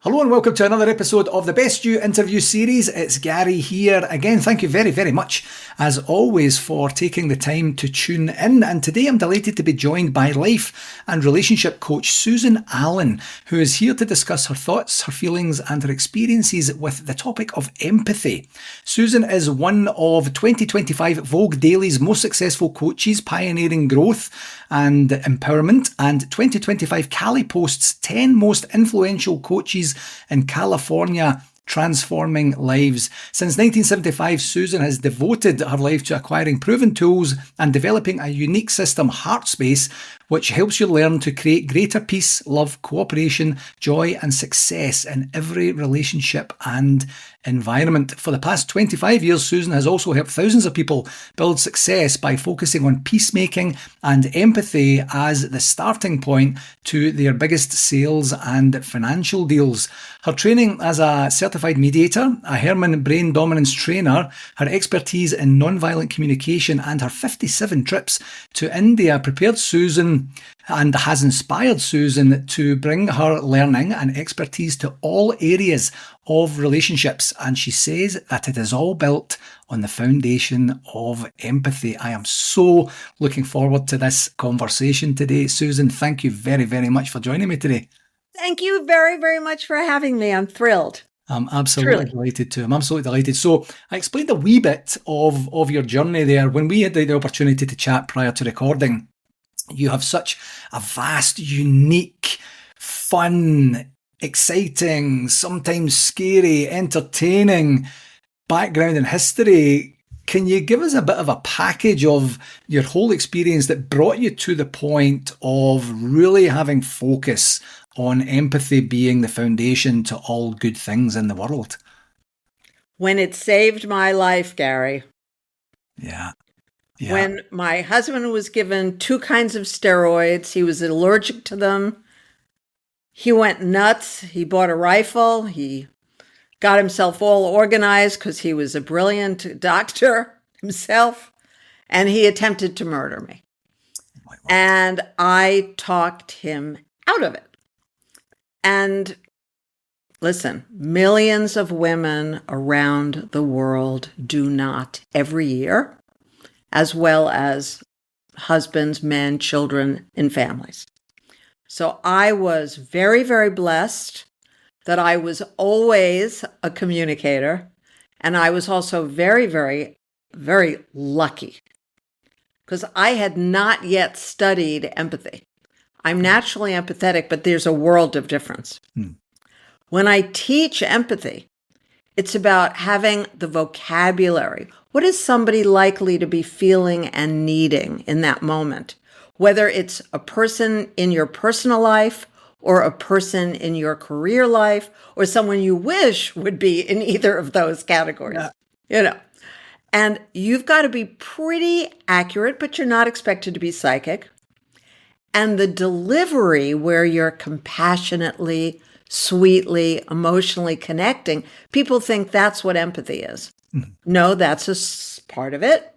Hello and welcome to another episode of the Best You interview series. It's Gary here again. Thank you very, very much, as always, for taking the time to tune in. And today I'm delighted to be joined by life and relationship coach Susan Allan, who is here to discuss her thoughts, her feelings, and her experiences with the topic of empathy. Susan is one of 2025 Vogue Daily's most successful coaches, pioneering growth and empowerment, and 2025 Calipost's 10 most influential coaches in California, transforming lives. Since 1975, Susan has devoted her life to acquiring proven tools and developing a unique system, Heartspace, which helps you learn to create greater peace, love, cooperation, joy, and success in every relationship and environment. For the past 25 years, Susan has also helped thousands of people build success by focusing on peacemaking and empathy as the starting point to their biggest sales and financial deals. Her training as a certified mediator, a Herrmann Brain Dominance trainer, her expertise in nonviolent communication, and her 57 trips to India prepared Susan and has inspired Susan to bring her learning and expertise to all areas of relationships. And she says that it is all built on the foundation of empathy. I am so looking forward to this conversation today. Susan, thank you very, very much for joining me today. Thank you very, very much for having me. I'm thrilled. I'm absolutely delighted to. I'm absolutely delighted. So I explained a wee bit of your journey there. When we had the opportunity to chat prior to recording, you have such a vast, unique, fun, exciting, sometimes scary, entertaining background and history. Can you give us a bit of a package of your whole experience that brought you to the point of really having focus on empathy being the foundation to all good things in the world? When it saved my life, Gary. Yeah. When my husband was given 2 kinds of steroids, he was allergic to them. He went nuts. He bought a rifle. He got himself all organized because he was a brilliant doctor himself. And he attempted to murder me. And I talked him out of it. And listen, millions of women around the world do not every year, as well as husbands, men, children, and families. So I was very, very blessed that I was always a communicator. And I was also very, very, very lucky because I had not yet studied empathy. I'm naturally empathetic, but there's a world of difference. When I teach empathy, it's about having the vocabulary. What is somebody likely to be feeling and needing in that moment? Whether it's a person in your personal life or a person in your career life or someone you wish would be in either of those categories, And you've got to be pretty accurate, but you're not expected to be psychic. And the delivery where you're compassionately, sweetly, emotionally connecting, people think that's what empathy is. No, that's a part of it.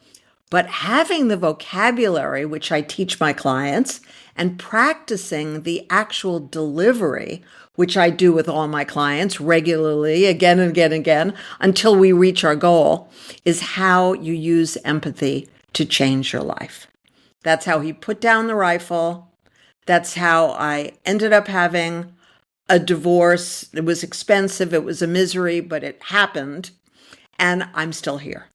But having the vocabulary, which I teach my clients, and practicing the actual delivery, which I do with all my clients regularly, again and again and again, until we reach our goal, is how you use empathy to change your life. That's how he put down the rifle. That's how I ended up having a divorce. It was expensive. It was a misery, but it happened. And I'm still here.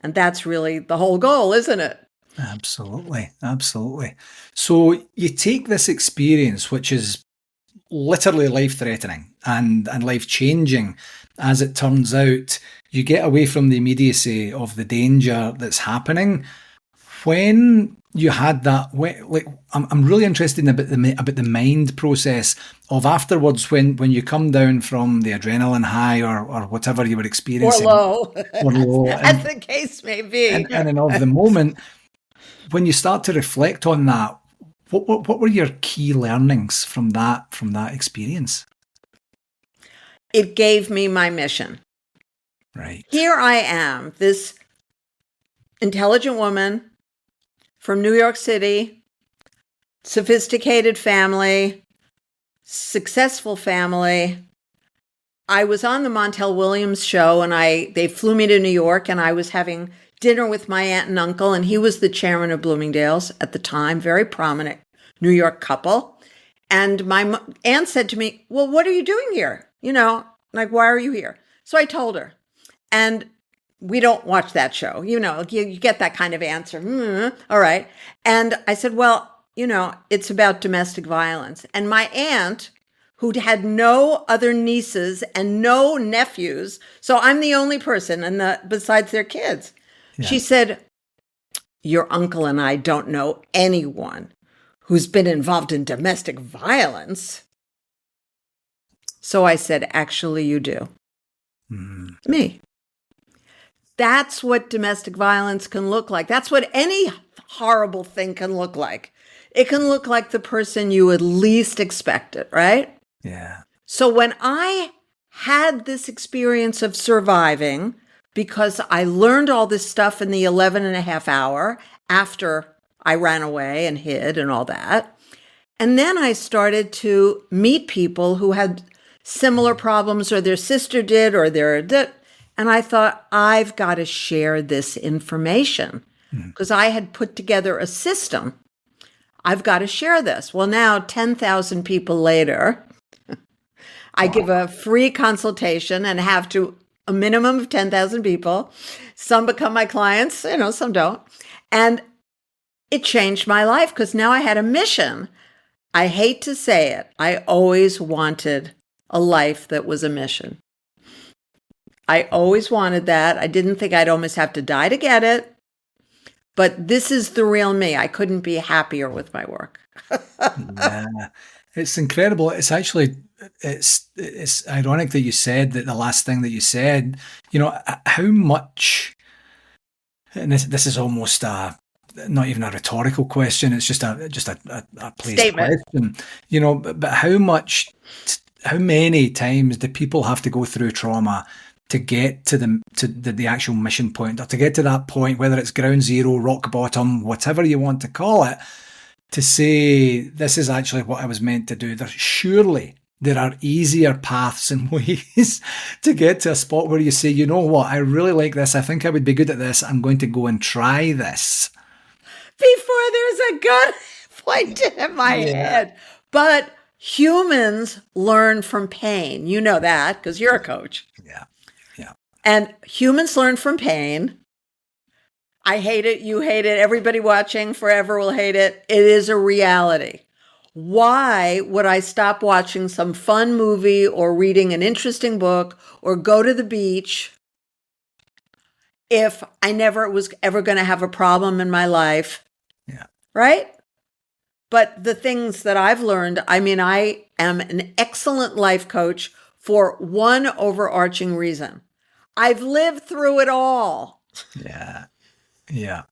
And that's really the whole goal, isn't it? Absolutely. Absolutely. So you take this experience, which is literally life-threatening and life-changing, as it turns out, you get away from the immediacy of the danger that's happening. When you had that, I'm really interested about the mind process of afterwards when you come down from the adrenaline high or whatever you were experiencing, or low, as the case may be, in and of the moment. When you start to reflect on that, what were your key learnings from that experience? It gave me my mission. Right. Here I am, this intelligent woman from New York City, sophisticated family, successful family, I was on the Montel Williams show, and they flew me to New York, and I was having dinner with my aunt and uncle, and he was the chairman of Bloomingdale's at the time, very prominent New York couple. And my aunt said to me, well, what are you doing here? Like, why are you here? So I told her, and we don't watch that show. You get that kind of answer. All right. And I said, well, it's about domestic violence. And my aunt, who had no other nieces and no nephews, so I'm the only person besides their kids. Yeah. She said, your uncle and I don't know anyone who's been involved in domestic violence. So I said, actually, you do. Me. That's what domestic violence can look like. That's what any horrible thing can look like. It can look like the person you would least expect it, right? Yeah. So when I had this experience of surviving, because I learned all this stuff in the 11 and a half hour after I ran away and hid and all that. And then I started to meet people who had similar problems, or their sister did, or and I thought, I've got to share this information because I had put together a system. I've got to share this. Well, now 10,000 people later, I give a free consultation and have to a minimum of 10,000 people. Some become my clients, some don't. And it changed my life because now I had a mission. I hate to say it. I always wanted a life that was a mission. I always wanted that. I didn't think I'd almost have to die to get it. But this is the real me. I couldn't be happier with my work. Yeah. It's incredible. It's actually, it's ironic that you said that the last thing that you said, how much, and this is almost not even a rhetorical question. It's just a placed statement question, but how many times do people have to go through trauma to get to the actual mission point, or to get to that point, whether it's ground zero, rock bottom, whatever you want to call it, to say, this is actually what I was meant to do. Surely there are easier paths and ways to get to a spot where you say, you know what, I really like this. I think I would be good at this. I'm going to go and try this. Before there's a gun pointed at my head. But humans learn from pain. You know that because you're a coach. Yeah. And humans learn from pain. I hate it. You hate it. Everybody watching forever will hate it. It is a reality. Why would I stop watching some fun movie or reading an interesting book or go to the beach if I never was ever going to have a problem in my life? Yeah. Right? But the things that I've learned, I am an excellent life coach for one overarching reason. I've lived through it all. Yeah,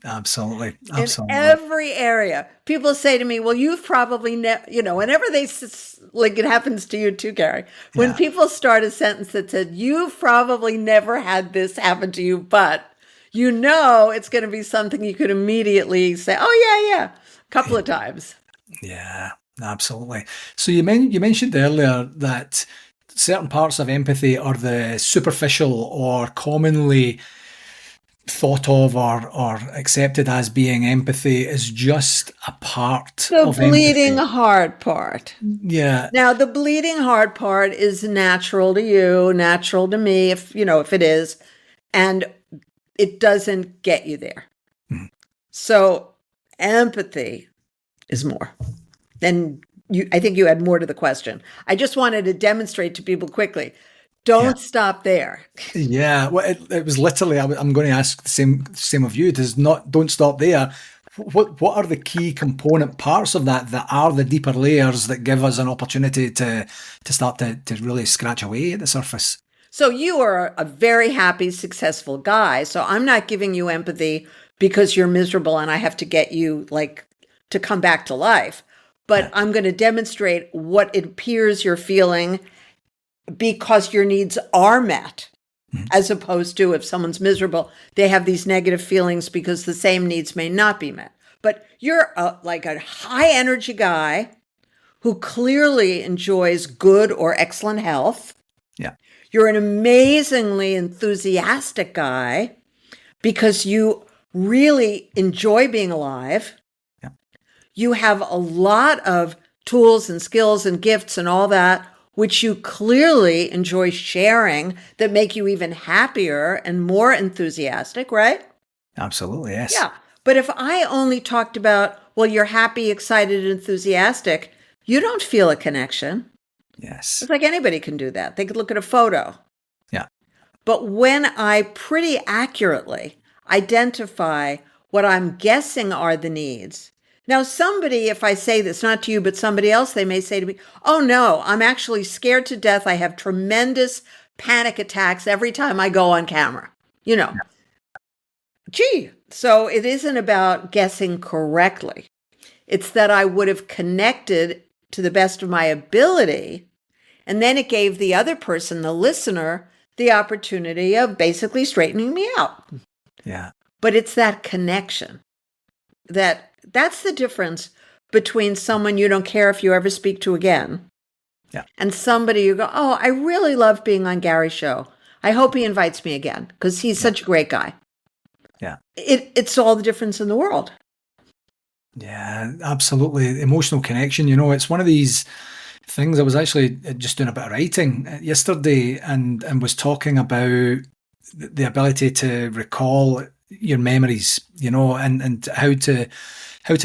absolutely. In every area. People say to me, well, you've probably whenever it happens to you too, Gary, when people start a sentence that said, you've probably never had this happen to you, but it's going to be something you could immediately say, oh, yeah, a couple of times. Yeah, absolutely. So you mentioned earlier that certain parts of empathy are the superficial or commonly thought of or accepted as being empathy is just a part of empathy. The bleeding heart part. Yeah. Now, the bleeding heart part is natural to you, natural to me, if it is, and it doesn't get you there. Mm-hmm. So empathy is more. Then I think you had more to the question. I just wanted to demonstrate to people quickly. Don't stop there. Yeah, well, it was literally. I'm going to ask the same of you. Don't stop there. What are the key component parts of that are the deeper layers that give us an opportunity to start to really scratch away at the surface? So you are a very happy, successful guy. So I'm not giving you empathy because you're miserable and I have to get you to come back to life. But I'm going to demonstrate what it appears you're feeling because your needs are met, as opposed to if someone's miserable, they have these negative feelings because the same needs may not be met. But you're a high energy guy who clearly enjoys good or excellent health. Yeah. You're an amazingly enthusiastic guy because you really enjoy being alive. Yeah. You have a lot of tools and skills and gifts and all that, which you clearly enjoy sharing, that make you even happier and more enthusiastic, right? Absolutely, yes. Yeah. But if I only talked about, well, you're happy, excited, enthusiastic, you don't feel a connection. Yes. It's like anybody can do that. They could look at a photo. Yeah. But when I pretty accurately identify what I'm guessing are the needs. Now, somebody, if I say this, not to you, but somebody else, they may say to me, oh no, I'm actually scared to death. I have tremendous panic attacks every time I go on camera. You know, gee, so it isn't about guessing correctly. It's that I would have connected to the best of my ability. And then it gave the other person, the listener, the opportunity of basically straightening me out. Yeah. But it's that connection that's the difference between someone you don't care if you ever speak to again. Yeah. And somebody you go, oh, I really love being on Gary's show. I hope he invites me again because he's such a great guy. Yeah. It's all the difference in the world. Yeah, absolutely. Emotional connection, it's one of these things. I was actually just doing a bit of writing yesterday and was talking about the ability to recall your memories, and how to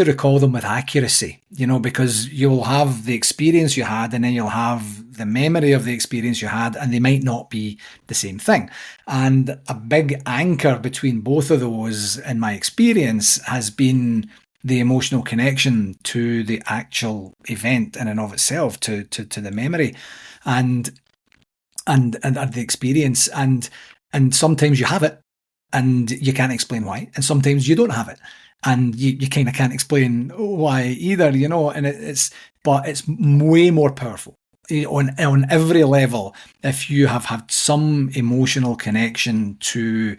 recall them with accuracy, because you'll have the experience you had and then you'll have the memory of the experience you had, and they might not be the same thing. And a big anchor between both of those, in my experience, has been the emotional connection to the actual event in and of itself, to the memory and the experience. And sometimes you have it and you can't explain why, and sometimes you don't have it and you kind of can't explain why either, and but it's way more powerful on every level if you have had some emotional connection to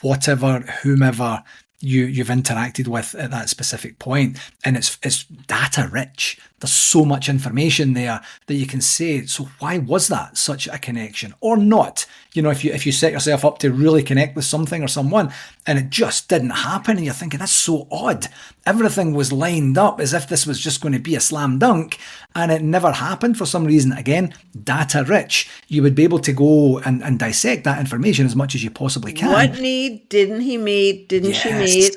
whatever, whomever you've interacted with at that specific point. And it's data rich. There's so much information there that you can say, so why was that such a connection or not? If you set yourself up to really connect with something or someone and it just didn't happen, and you're thinking, that's so odd. Everything was lined up as if this was just going to be a slam dunk, and it never happened for some reason. Again, data rich. You would be able to go and dissect that information as much as you possibly can. What need didn't he meet? Didn't she meet?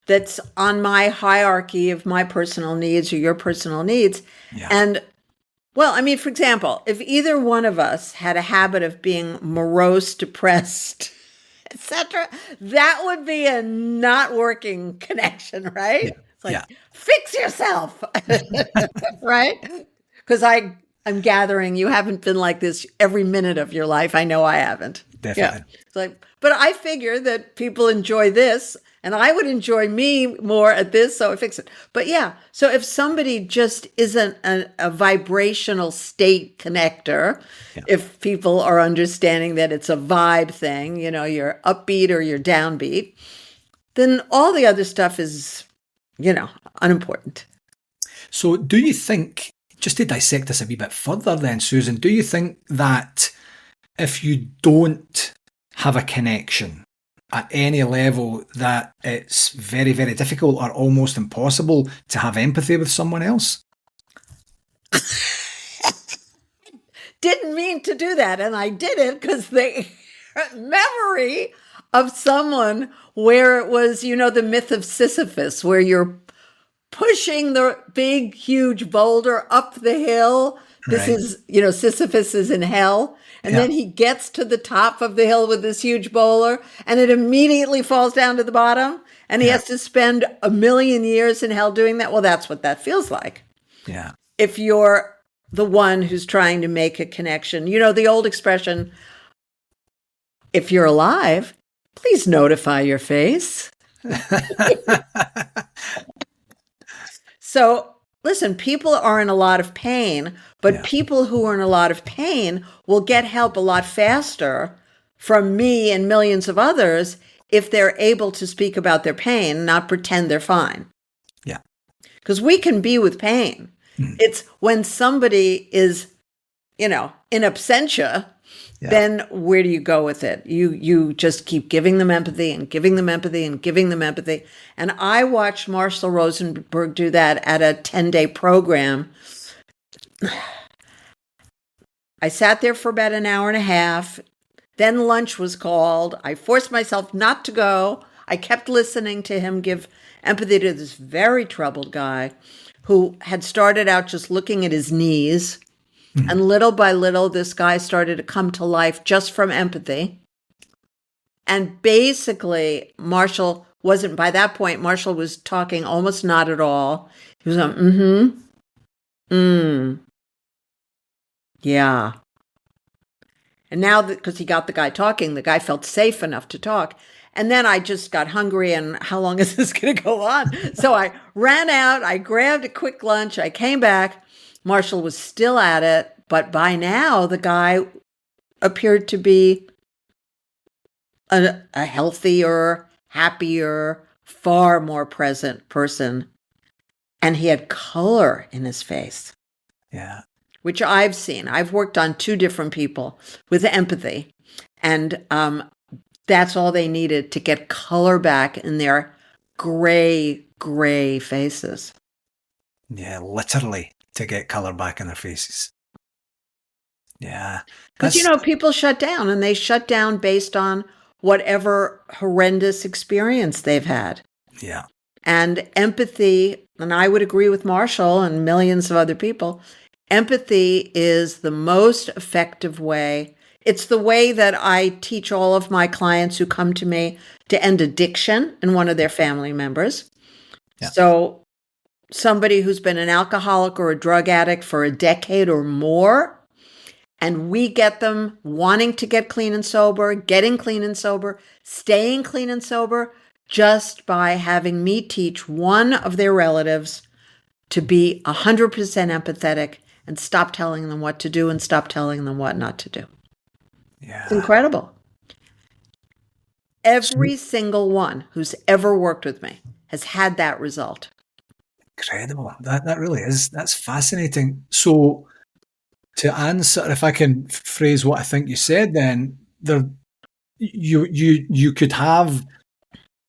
That's on my hierarchy of my personal needs or your personal needs. Yeah. And well, I mean, for example, if either one of us had a habit of being morose, depressed, etc., that would be a not working connection, right? Yeah. It's like, fix yourself, right? Because I'm gathering you haven't been like this every minute of your life. I know I haven't. Definitely. Yeah. It's like, but I figure that people enjoy this, and I would enjoy me more at this, so I fix it. But yeah, so if somebody just isn't a vibrational state connector, if people are understanding that it's a vibe thing, you're upbeat or you're downbeat, then all the other stuff is, unimportant. So do you think, just to dissect this a wee bit further then, Susan, do you think that if you don't have a connection at any level, that it's very, very difficult or almost impossible to have empathy with someone else? Didn't mean to do that, and I did it because the memory of someone where it was, the myth of Sisyphus, where you're pushing the big, huge boulder up the hill. This is, Sisyphus is in hell. And then he gets to the top of the hill with this huge boulder, and it immediately falls down to the bottom. And he has to spend 1,000,000 years in hell doing that. Well, that's what that feels like. Yeah. If you're the one who's trying to make a connection, the old expression, if you're alive, please notify your face. So listen, people are in a lot of pain, but people who are in a lot of pain will get help a lot faster from me and millions of others if they're able to speak about their pain, not pretend they're fine. Yeah. Because we can be with pain. It's when somebody is, in absentia, Yeah. then where do you go with it? You just keep giving them empathy and giving them empathy and giving them empathy. And I watched Marshall Rosenberg do that at a 10-day program. I sat there for about an hour and a half. Then lunch was called. I forced myself not to go. I kept listening to him give empathy to this very troubled guy who had started out just looking at his knees. And little by little, this guy started to come to life just from empathy. And basically, by that point, Marshall was talking almost not at all. He was going, yeah. And now, because he got the guy talking, the guy felt safe enough to talk. And then I just got hungry, and how long is this going to go on? So I ran out, I grabbed a quick lunch, I came back. Marshall was still at it, but by now the guy appeared to be a healthier, happier, far more present person. And he had color in his face. Yeah. Which I've seen. I've worked on 2 different people with empathy. And that's all they needed to get color back in their gray faces. Yeah, literally to get color back in their faces. Yeah. Because, people shut down, and they shut down based on whatever horrendous experience they've had. Yeah. And empathy, and I would agree with Marshall and millions of other people, empathy is the most effective way. It's the way that I teach all of my clients who come to me to end addiction in one of their family members. Yeah. So somebody who's been an alcoholic or a drug addict for a decade or more, and we get them wanting to get clean and sober, getting clean and sober, staying clean and sober, just by having me teach one of their relatives to be 100% empathetic and stop telling them what to do and stop telling them what not to do. Yeah. It's incredible. Every single one who's ever worked with me has had that result. Incredible. That really is. That's fascinating. So to answer, if I can phrase what I think you said, then you could have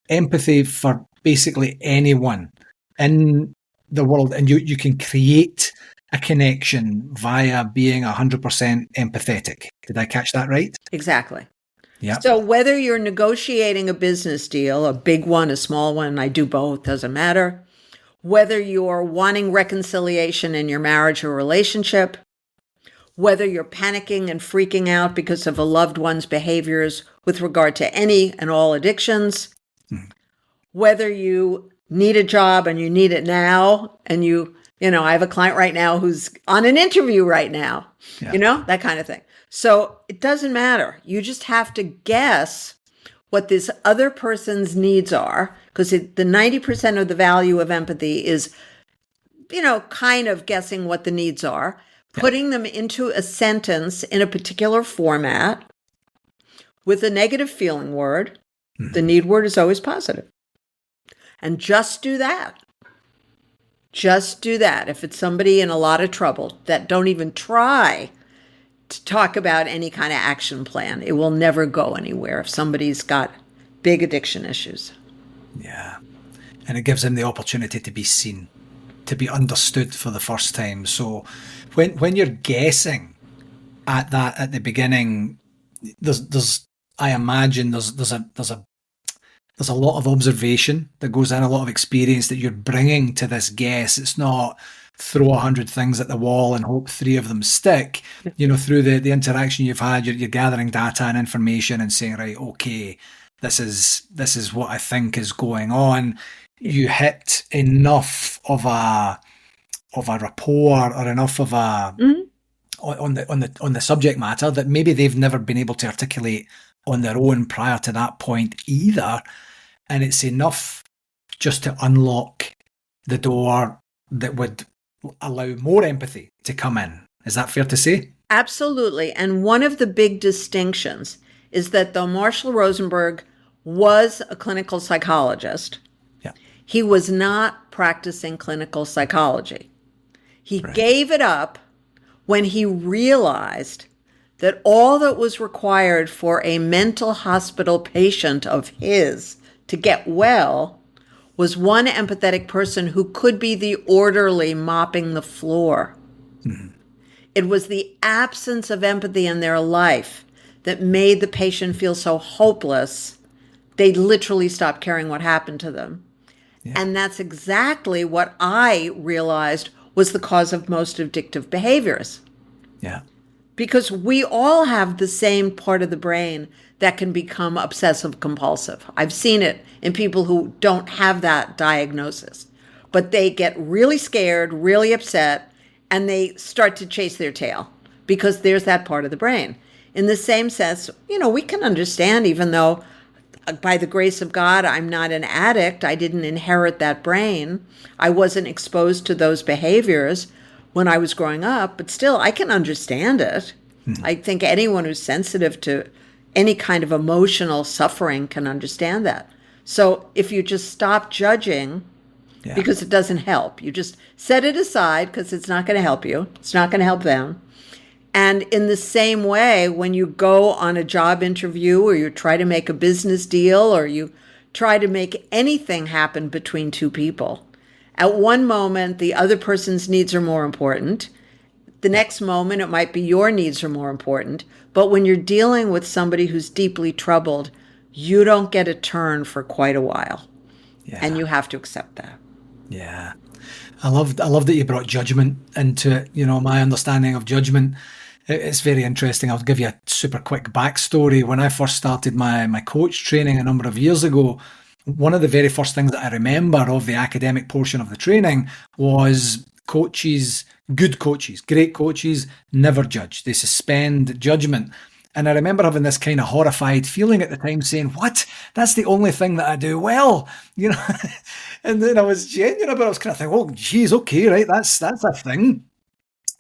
empathy for basically anyone in the world, and you can create a connection via being 100% empathetic. Did I catch that right? Exactly. Yeah. So whether you're negotiating a business deal, a big one, a small one, I do both, doesn't matter. Whether you're wanting reconciliation in your marriage or relationship, whether you're panicking and freaking out because of a loved one's behaviors with regard to any and all addictions, whether you need a job and you need it now, and I have a client right now who's on an interview right now, that kind of thing. So it doesn't matter. You just have to guess what this other person's needs are, because the 90% of the value of empathy is, kind of guessing what the needs are, putting them into a sentence in a particular format with a negative feeling word. The need word is always positive. And just do that. Just do that. If it's somebody in a lot of trouble, that don't even try to talk about any kind of action plan. It will never go anywhere if somebody's got big addiction issues. Yeah. And it gives them the opportunity to be seen, to be understood for the first time. So when you're guessing at that at the beginning, I imagine there's a lot of observation that goes in, a lot of experience that you're bringing to this guess. It's not throw 100 things at the wall and hope 3 of them stick. Through the interaction you've had, you're gathering data and information and saying, right, okay, this is what I think is going on. You hit enough of a rapport or enough of a on the subject matter that maybe they've never been able to articulate on their own prior to that point either. And it's enough just to unlock the door that would allow more empathy to come in. Is that fair to say? Absolutely. And one of the big distinctions is that though Marshall Rosenberg was a clinical psychologist, he was not practicing clinical psychology. He gave it up when he realized that all that was required for a mental hospital patient of his to get well was one empathetic person who could be the orderly mopping the floor. Mm-hmm. It was the absence of empathy in their life that made the patient feel so hopeless, they literally stopped caring what happened to them. Yeah. And that's exactly what I realized was the cause of most addictive behaviors. Yeah. Because we all have the same part of the brain that can become obsessive compulsive. I've seen it in people who don't have that diagnosis, but they get really scared, really upset, and they start to chase their tail because there's that part of the brain. In the same sense, we can understand, even though by the grace of God, I'm not an addict. I didn't inherit that brain. I wasn't exposed to those behaviors when I was growing up, but still, I can understand it. Mm-hmm. I think anyone who's sensitive to any kind of emotional suffering can understand that. So if you just stop judging, because it doesn't help, you just set it aside because it's not going to help you. It's not going to help them. And in the same way, when you go on a job interview or you try to make a business deal or you try to make anything happen between two people, at one moment, the other person's needs are more important. The next moment, it might be your needs are more important. But when you're dealing with somebody who's deeply troubled, you don't get a turn for quite a while. Yeah. And you have to accept that. Yeah. I love that you brought judgment into it. My understanding of judgment, it's very interesting. I'll give you a super quick backstory. When I first started my coach training a number of years ago, one of the very first things that I remember of the academic portion of the training was coaches, good coaches, great coaches, never judge. They suspend judgment. And I remember having this kind of horrified feeling at the time saying, what? That's the only thing that I do well, And then I was genuine, but I was kind of thinking, oh, geez, okay, right, that's a thing.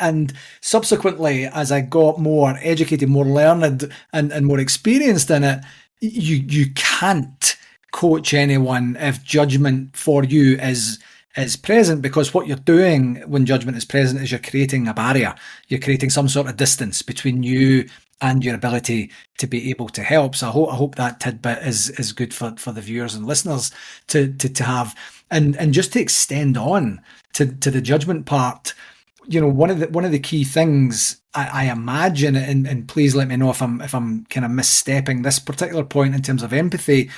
And subsequently, as I got more educated, more learned, and more experienced in it, you can't coach anyone if judgment for you is present, because what you're doing when judgment is present is you're creating a barrier. You're creating some sort of distance between you and your ability to be able to help. So I hope that tidbit is good for the viewers and listeners to have. And just to extend on to the judgment part, one of the key things I imagine, and please let me know if I'm kind of misstepping this particular point in terms of empathy.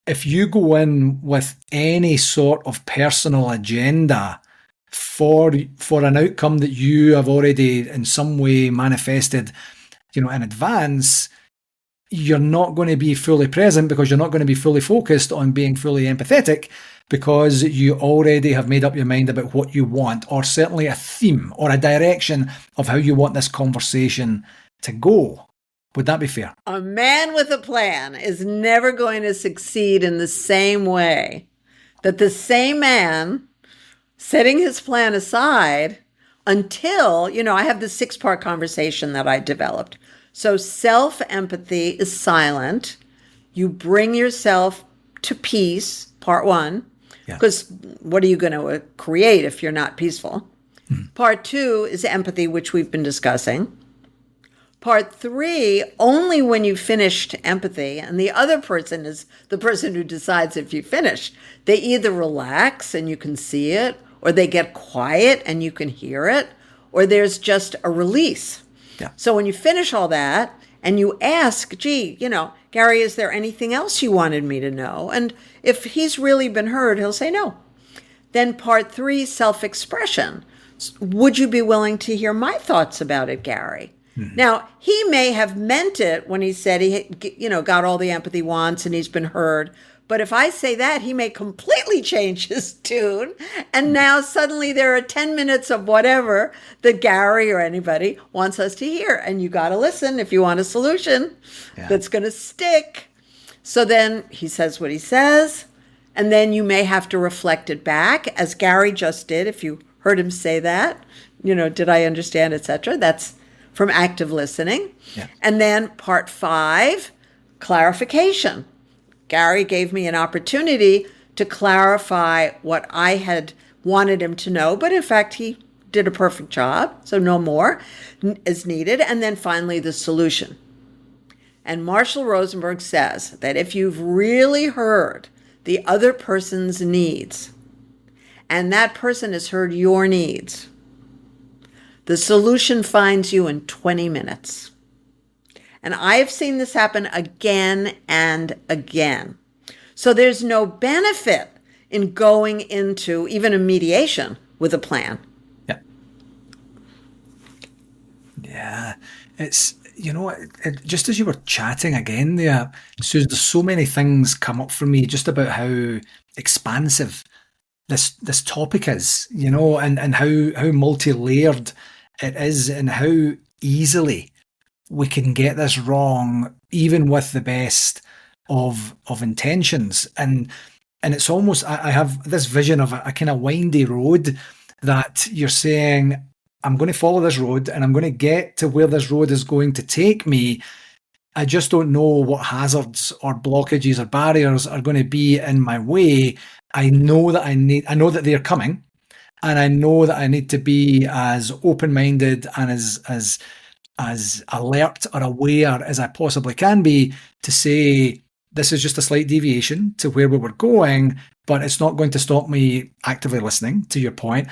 If you go in with any sort of personal agenda for an outcome that you have already in some way manifested, in advance, you're not going to be fully present because you're not going to be fully focused on being fully empathetic, because you already have made up your mind about what you want, or certainly a theme or a direction of how you want this conversation to go. Would that be fair? A man with a plan is never going to succeed in the same way that the same man setting his plan aside until, I have this 6-part conversation that I developed. So self-empathy is silent. You bring yourself to peace, part 1, because what are you going to create if you're not peaceful? Part 2 is empathy, which we've been discussing. Part 3, only when you've finished empathy, and the other person is the person who decides if you finish. They either relax and you can see it, or they get quiet and you can hear it, or there's just a release. Yeah. So when you finish all that and you ask, gee, Gary, is there anything else you wanted me to know? And if he's really been heard, he'll say no. Then part 3, self-expression. Would you be willing to hear my thoughts about it, Gary? Mm-hmm. Now, he may have meant it when he said he, got all the empathy wants and he's been heard. But if I say that, he may completely change his tune. And now suddenly there are 10 minutes of whatever that Gary or anybody wants us to hear. And you got to listen if you want a solution that's going to stick. So then he says what he says. And then you may have to reflect it back, as Gary just did. If you heard him say that, did I understand, etc. That's from active listening. Yeah. And then part 5, clarification. Gary gave me an opportunity to clarify what I had wanted him to know, but in fact, he did a perfect job, so no more is needed. And then finally, the solution. And Marshall Rosenberg says that if you've really heard the other person's needs, and that person has heard your needs, the solution finds you in 20 minutes. And I have seen this happen again and again. So there's no benefit in going into even a mediation with a plan. Yeah. Yeah. It's, just as you were chatting again there, Susan, there's so many things come up for me just about how expansive this topic is, and how multi-layered it is, and how easily we can get this wrong, even with the best of intentions. And it's almost, I have this vision of a kind of windy road that you're saying, I'm going to follow this road and I'm going to get to where this road is going to take me. I just don't know what hazards or blockages or barriers are going to be in my way. I know that they're coming, and I know that I need to be as open-minded and as alert or aware as I possibly can be to say, this is just a slight deviation to where we were going, but it's not going to stop me actively listening, to your point,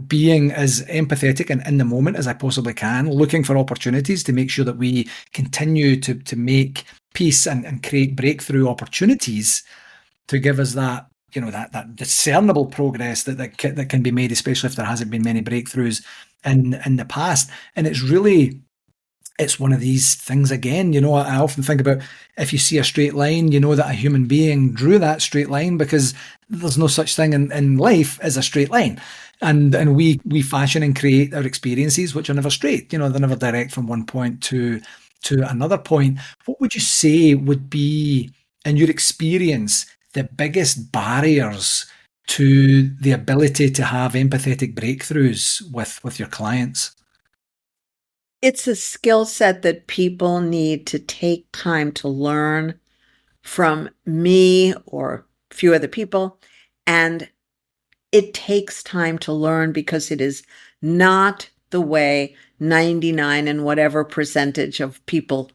being as empathetic and in the moment as I possibly can, looking for opportunities to make sure that we continue to make peace and create breakthrough opportunities to give us that, that discernible progress that can be made, especially if there hasn't been many breakthroughs in the past. And it's one of these things again, I often think about, if you see a straight line, that a human being drew that straight line, because there's no such thing in life as a straight line. And we fashion and create our experiences, which are never straight, they're never direct from one point to another point. What would you say would be, in your experience, the biggest barriers to the ability to have empathetic breakthroughs with your clients? It's a skill set that people need to take time to learn from me or a few other people. And it takes time to learn because it is not the way 99 and whatever percentage of people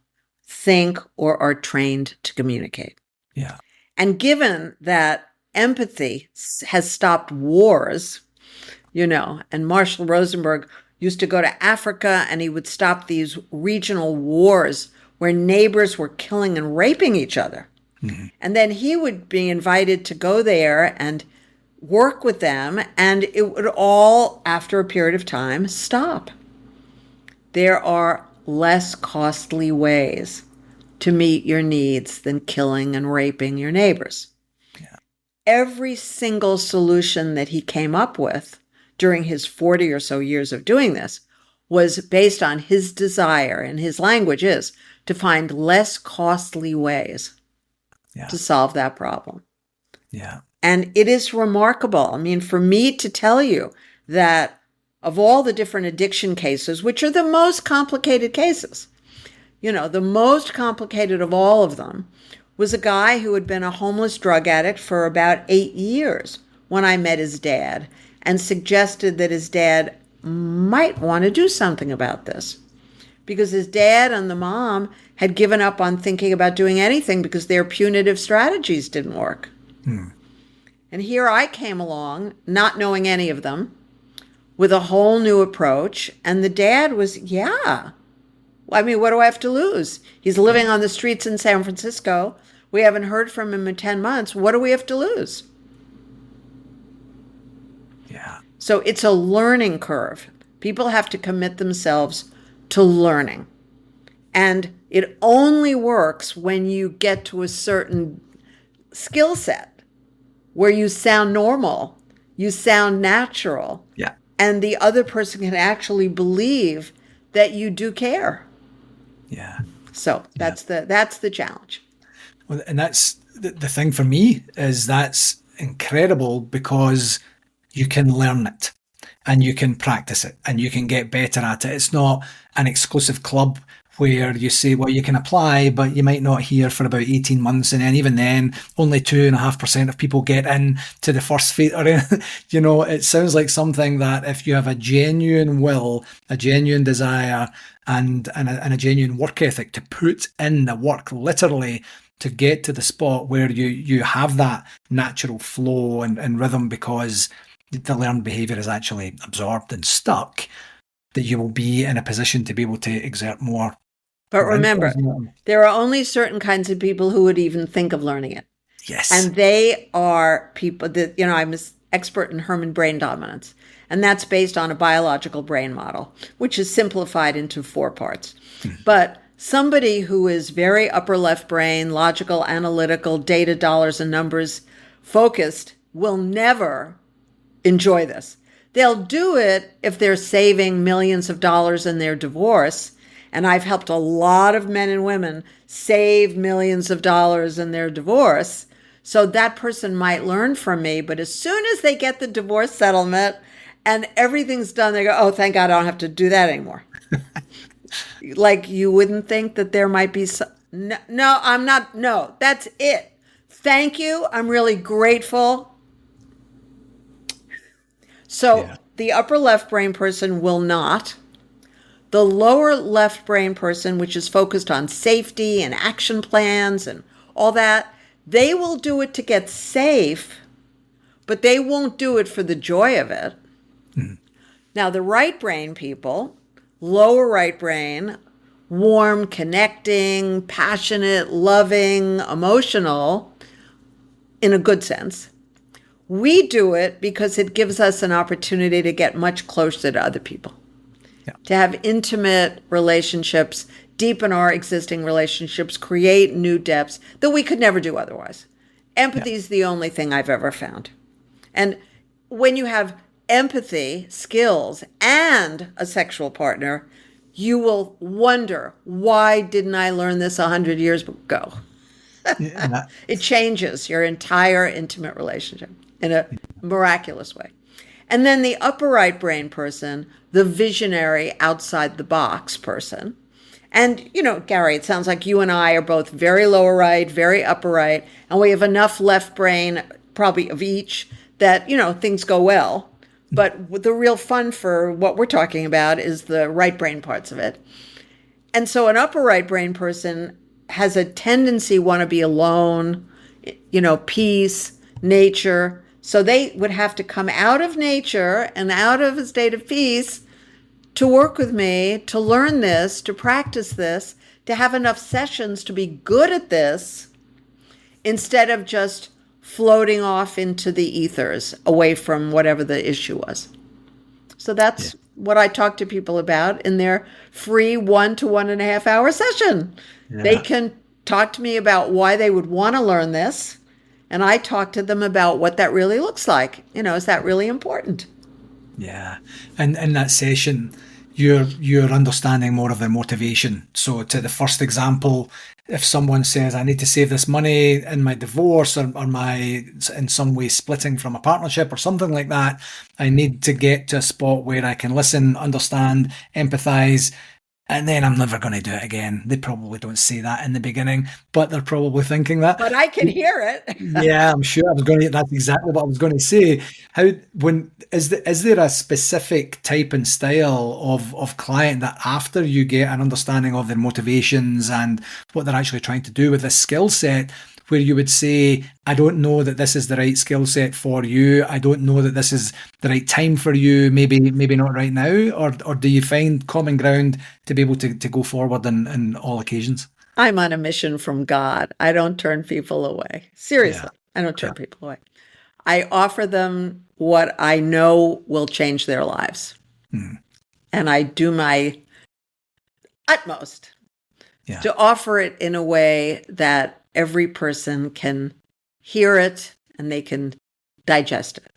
think or are trained to communicate. Yeah. And given that empathy has stopped wars, and Marshall Rosenberg used to go to Africa and he would stop these regional wars where neighbors were killing and raping each other. Mm-hmm. And then he would be invited to go there and work with them, and it would all, after a period of time, stop. There are less costly ways to meet your needs than killing and raping your neighbors. Yeah. Every single solution that he came up with during his 40 or so years of doing this was based on his desire, and his language is to find less costly ways to solve that problem. Yeah. And it is remarkable. I mean, for me to tell you that of all the different addiction cases, which are the most complicated cases, the most complicated of all of them was a guy who had been a homeless drug addict for about 8 years when I met his dad, and suggested that his dad might want to do something about this, because his dad and the mom had given up on thinking about doing anything because their punitive strategies didn't work. And here I came along, not knowing any of them, with a whole new approach. And the dad was, what do I have to lose? He's living on the streets in San Francisco. We haven't heard from him in 10 months. What do we have to lose? Yeah. So it's a learning curve. People have to commit themselves to learning. And it only works when you get to a certain skill set where you sound normal, you sound natural, and the other person can actually believe that you do care. Yeah. So that's the challenge. Well, and that's the thing for me, is that's incredible, because you can learn it and you can practice it and you can get better at it. It's not an exclusive club where you say, well, you can apply, but you might not hear for about 18 months. And then even then, only 2.5% of people get in to the first phase. Or, it sounds like something that if you have a genuine will, a genuine desire, and a genuine work ethic to put in the work, literally, to get to the spot where you have that natural flow and rhythm, because the learned behavior is actually absorbed and stuck, that you will be in a position to be able to exert more. But remember, there are only certain kinds of people who would even think of learning it. Yes. And they are people that, I'm an expert in Herrmann Brain Dominance. And that's based on a biological brain model, which is simplified into 4 parts. But somebody who is very upper left brain, logical, analytical, data, dollars, and numbers focused will never enjoy this. They'll do it if they're saving millions of dollars in their divorce. And I've helped a lot of men and women save millions of dollars in their divorce. So that person might learn from me. But as soon as they get the divorce settlement and everything's done, they go, oh, thank God I don't have to do that anymore. Like, you wouldn't think that there might be some... No, I'm not. No, that's it. Thank you. I'm really grateful. So the upper left brain person will not. The lower left brain person, which is focused on safety and action plans and all that, they will do it to get safe, but they won't do it for the joy of it. Now, the right brain people, lower right brain, warm, connecting, passionate, loving, emotional, in a good sense. We do it because it gives us an opportunity to get much closer to other people, to have intimate relationships, deepen our existing relationships, create new depths that we could never do otherwise. Empathy is the only thing I've ever found. And when you have empathy, skills, and a sexual partner, you will wonder, why didn't I learn this 100 years ago? It changes your entire intimate relationship in a miraculous way. And then the upper right brain person, the visionary outside the box person. And, Gary, it sounds like you and I are both very lower right, very upper right, and we have enough left brain, probably of each, that, things go well. But the real fun for what we're talking about is the right brain parts of it. And so an upper right brain person has a tendency to want to be alone, peace, nature. So they would have to come out of nature and out of a state of peace to work with me, to learn this, to practice this, to have enough sessions to be good at this, instead of just floating off into the ethers away from whatever the issue was. So that's what I talk to people about in their free 1 to 1.5 hour session. They can talk to me about why they would want to learn this. And I talk to them about what that really looks like. Is that really important? Yeah. And in that session, you're understanding more of their motivation. So to the first example, if someone says, I need to save this money in my divorce or my, in some way, splitting from a partnership or something like that, I need to get to a spot where I can listen, understand, empathize, and then I'm never going to do it again. They probably don't say that in the beginning, but they're probably thinking that. But I can hear it. Yeah, I'm sure. That's exactly what I was going to say. Is there a specific type and style of client that after you get an understanding of their motivations and what they're actually trying to do with this skill set, where you would say, I don't know that this is the right skill set for you. I don't know that this is the right time for you. Maybe not right now. Or do you find common ground to be able to go forward in all occasions? I'm on a mission from God. I don't turn people away. Seriously, I don't turn people away. I offer them what I know will change their lives. And I do my utmost to offer it in a way that every person can hear it and they can digest it.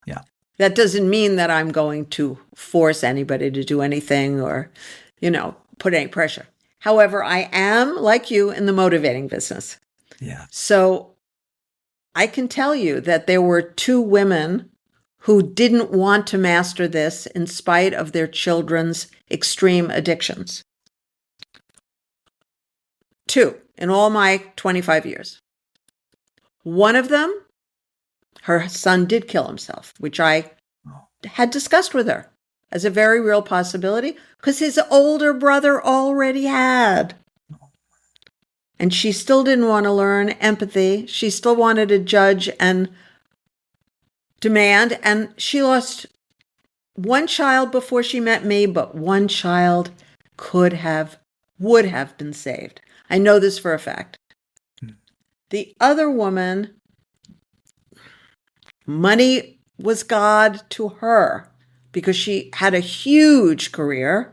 Yeah. That doesn't mean that I'm going to force anybody to do anything or, put any pressure. However, I am, like you, in the motivating business. Yeah. So I can tell you that there were 2 women who didn't want to master this in spite of their children's extreme addictions. Two in all my 25 years. One of them, her son did kill himself, which I had discussed with her as a very real possibility because his older brother already had. And she still didn't want to learn empathy. She still wanted to judge and demand. And she lost one child before she met me, but one child would have been saved. I know this for a fact. The other woman, money was God to her because she had a huge career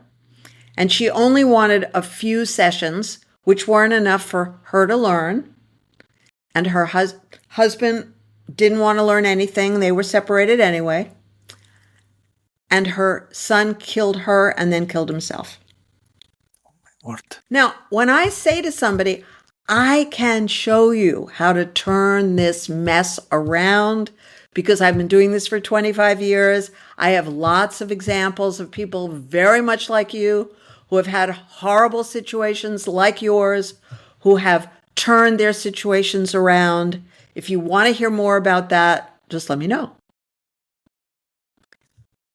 and she only wanted a few sessions, which weren't enough for her to learn. And her husband didn't want to learn anything. They were separated anyway. And her son killed her and then killed himself. Word. Now, when I say to somebody, I can show you how to turn this mess around because I've been doing this for 25 years. I have lots of examples of people very much like you who have had horrible situations like yours, who have turned their situations around. If you want to hear more about that, just let me know.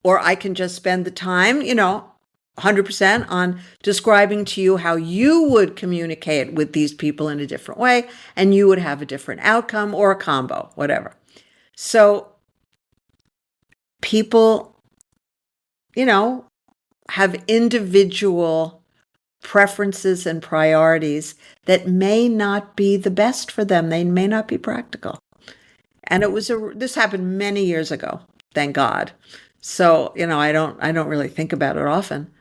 Or I can just spend the time, 100% on describing to you how you would communicate with these people in a different way, and you would have a different outcome or a combo, whatever. So people, have individual preferences and priorities that may not be the best for them. They may not be practical. And this happened many years ago, thank God. So, I don't really think about it often.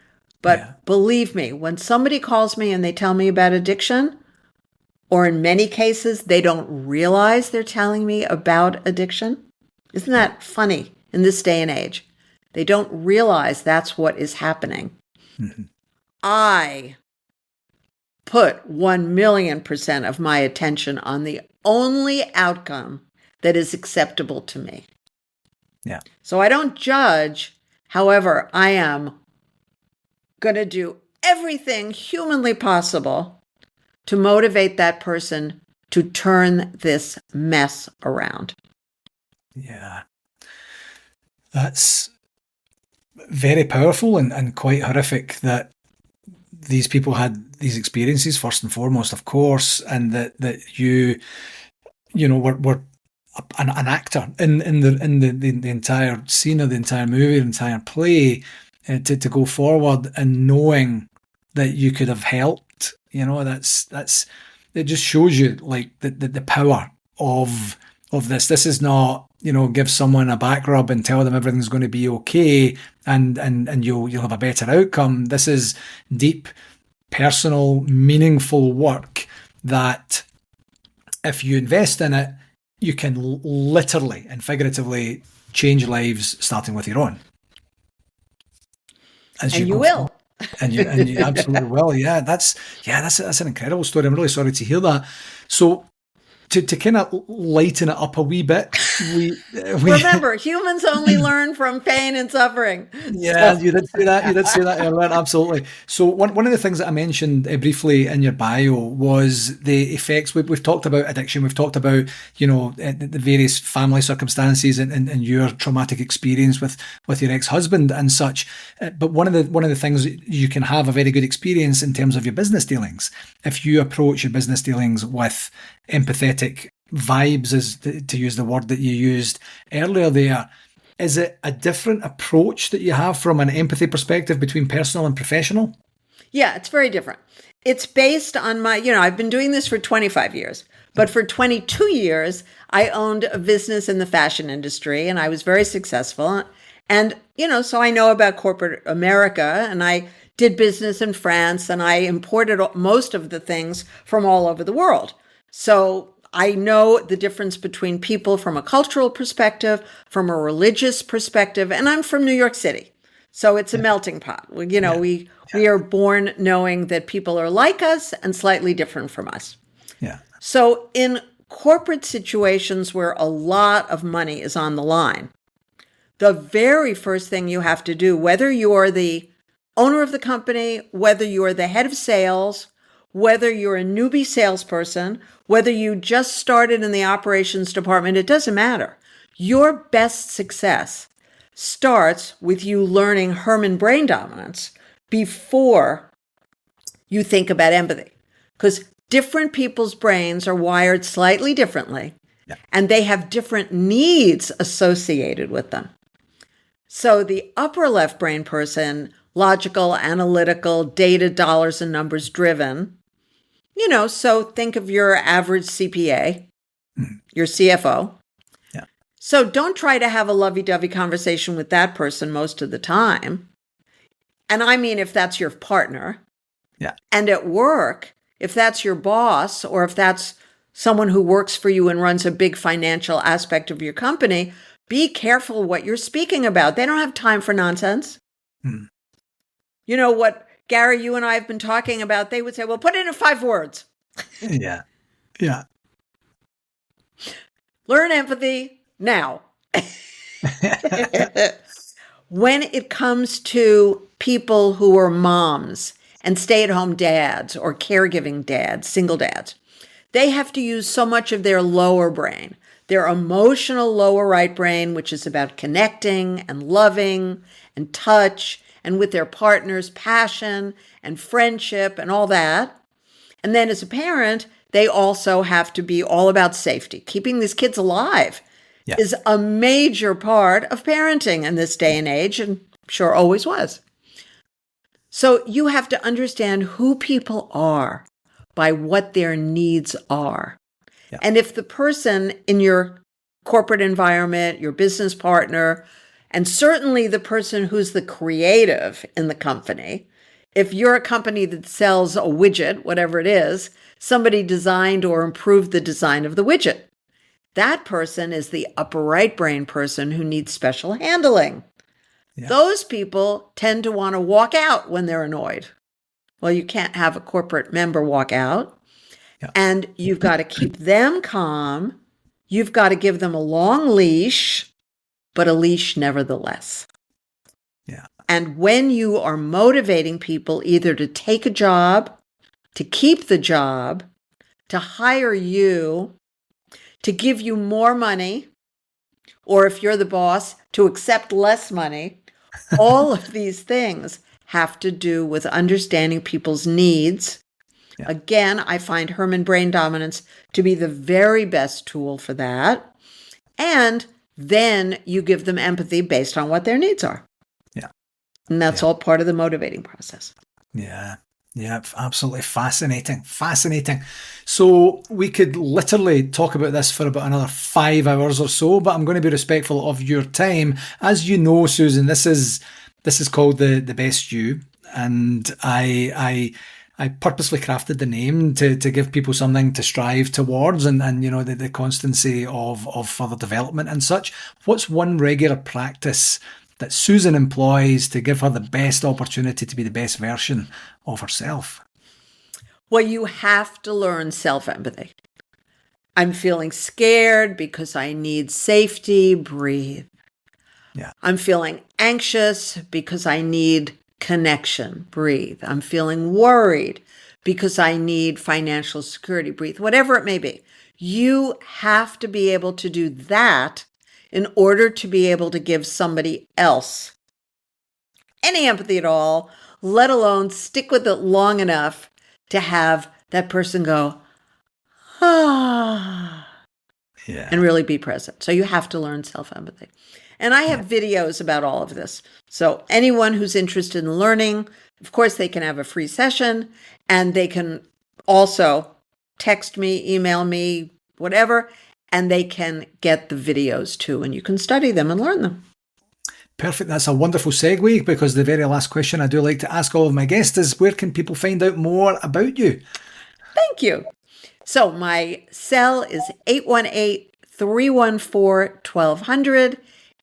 But Believe me, when somebody calls me and they tell me about addiction, or in many cases, they don't realize they're telling me about addiction. Isn't that funny in this day and age? They don't realize that's what is happening. Mm-hmm. I put 1,000,000% of my attention on the only outcome that is acceptable to me. Yeah. So I don't judge. However, I am going to do everything humanly possible to motivate that person to turn this mess around. Yeah. That's very powerful and quite horrific that these people had these experiences first and foremost, of course, and that you were an actor in the entire scene of the entire movie, the entire play, to go forward and knowing that you could have helped. That's it. Just shows you like the power of this. This is not give someone a back rub and tell them everything's going to be okay and you'll have a better outcome. This is deep, personal, meaningful work that if you invest in it, you can literally and figuratively change lives, starting with your own. And you will. And you absolutely will. Yeah, that's an incredible story. I'm really sorry to hear that. So to kind of lighten it up a wee bit, we remember, humans only learn from pain and suffering. Yeah, you did say that. You did say that earlier. Absolutely. So one of the things that I mentioned briefly in your bio was the effects. We've talked about addiction. We've talked about the various family circumstances and your traumatic experience with your ex-husband and such. But one of the things, you can have a very good experience in terms of your business dealings if you approach your business dealings with empathetic vibes, as to use the word that you used earlier there. Is it a different approach that you have from an empathy perspective between personal and professional? Yeah, it's very different. It's based on I've been doing this for 25 years, but for 22 years, I owned a business in the fashion industry and I was very successful. And, so I know about corporate America, and I did business in France, and I imported most of the things from all over the world. So I know the difference between people from a cultural perspective, from a religious perspective, and I'm from New York City. So it's a melting pot. We are born knowing that people are like us and slightly different from us. Yeah. So in corporate situations where a lot of money is on the line, the very first thing you have to do, whether you're the owner of the company, whether you're the head of sales, whether you're a newbie salesperson, whether you just started in the operations department, it doesn't matter. Your best success starts with you learning Herrmann Brain Dominance before you think about empathy. Because different people's brains are wired slightly differently, and they have different needs associated with them. So the upper left brain person, logical, analytical, data, dollars and numbers driven, so think of your average CPA, your CFO. Yeah. So don't try to have a lovey-dovey conversation with that person most of the time. And I mean, if that's your partner. Yeah. And at work, if that's your boss, or if that's someone who works for you and runs a big financial aspect of your company, be careful what you're speaking about. They don't have time for nonsense. You know what, Gary, you and I have been talking about, they would say, well, put it in 5 words. Yeah. Learn empathy now. When it comes to people who are moms and stay-at-home dads or caregiving dads, single dads, they have to use so much of their lower brain, their emotional lower right brain, which is about connecting and loving and touch and with their partner's passion and friendship and all that. And then as a parent, they also have to be all about safety. Keeping these kids alive is a major part of parenting in this day and age, and sure always was. So you have to understand who people are by what their needs are. Yeah. And if the person in your corporate environment, your business partner, and certainly the person who's the creative in the company, if you're a company that sells a widget, whatever it is, somebody designed or improved the design of the widget. That person is the upper right brain person who needs special handling. Yeah. Those people tend to want to walk out when they're annoyed. Well, you can't have a corporate member walk out. Yeah. And you've got to keep them calm. You've got to give them a long leash, but a leash nevertheless. Yeah. And when you are motivating people either to take a job, to keep the job, to hire you, to give you more money, or if you're the boss, to accept less money, all of these things have to do with understanding people's needs. Yeah. Again, I find Herrmann Brain Dominance to be the very best tool for that. And then you give them empathy based on what their needs are. Yeah. And that's all part of the motivating process. Yeah. Yeah, absolutely fascinating. So we could literally talk about this for about another 5 hours or so, but I'm going to be respectful of your time. As you know, Susan, this is called the Best You, and I purposely crafted the name to give people something to strive towards, and the constancy of further development and such. What's one regular practice that Susan employs to give her the best opportunity to be the best version of herself? Well, you have to learn self-empathy. I'm feeling scared because I need safety, breathe. Yeah. I'm feeling anxious because I need connection, breathe. I'm feeling worried because I need financial security, breathe. Whatever it may be, you have to be able to do that in order to be able to give somebody else any empathy at all, let alone stick with it long enough to have that person go, and really be present. So you have to learn self-empathy. And I have videos about all of this. So anyone who's interested in learning, of course, they can have a free session, and they can also text me, email me, whatever, and they can get the videos too, and you can study them and learn them. Perfect. That's a wonderful segue, because the very last question I do like to ask all of my guests is, where can people find out more about you? Thank you. So my cell is 818-314-1200,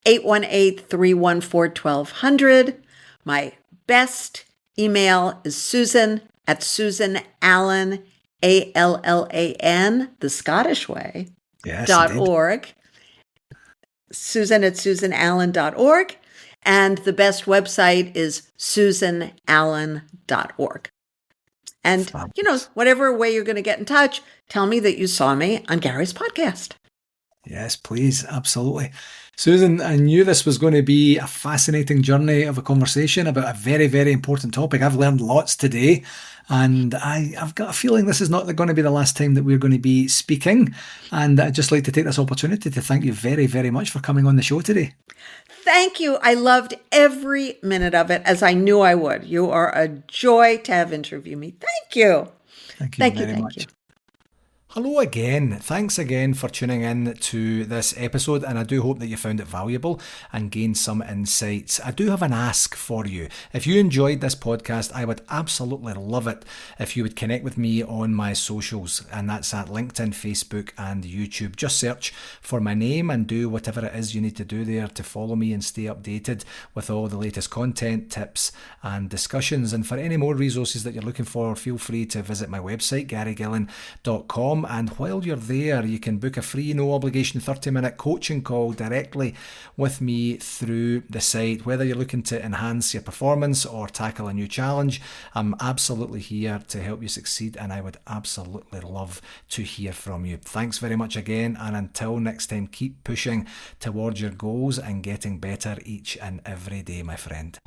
818-314-1200. My best email is Susan@SusanAllan, ALLAN, the Scottish way, .org. Susan@SusanAllan.org. And the best website is SusanAllan.org. And, whatever way you're going to get in touch, tell me that you saw me on Gary's podcast. Yes, please. Absolutely. Susan, I knew this was going to be a fascinating journey of a conversation about a very, very important topic. I've learned lots today, and I've got a feeling this is not going to be the last time that we're going to be speaking. And I'd just like to take this opportunity to thank you very, very much for coming on the show today. Thank you. I loved every minute of it, as I knew I would. You are a joy to have interviewed me. Thank you. Thank you very much. Hello again. Thanks again for tuning in to this episode, and I do hope that you found it valuable and gained some insights. I do have an ask for you. If you enjoyed this podcast, I would absolutely love it if you would connect with me on my socials, and that's at LinkedIn, Facebook and YouTube. Just search for my name and do whatever it is you need to do there to follow me and stay updated with all the latest content, tips and discussions. And for any more resources that you're looking for, feel free to visit my website, garygillen.com. And while you're there, you can book a free, no obligation 30-minute coaching call directly with me through the site. Whether you're looking to enhance your performance or tackle a new challenge, I'm absolutely here to help you succeed, and I would absolutely love to hear from you. Thanks very much again, and until next time, keep pushing towards your goals and getting better each and every day, my friend.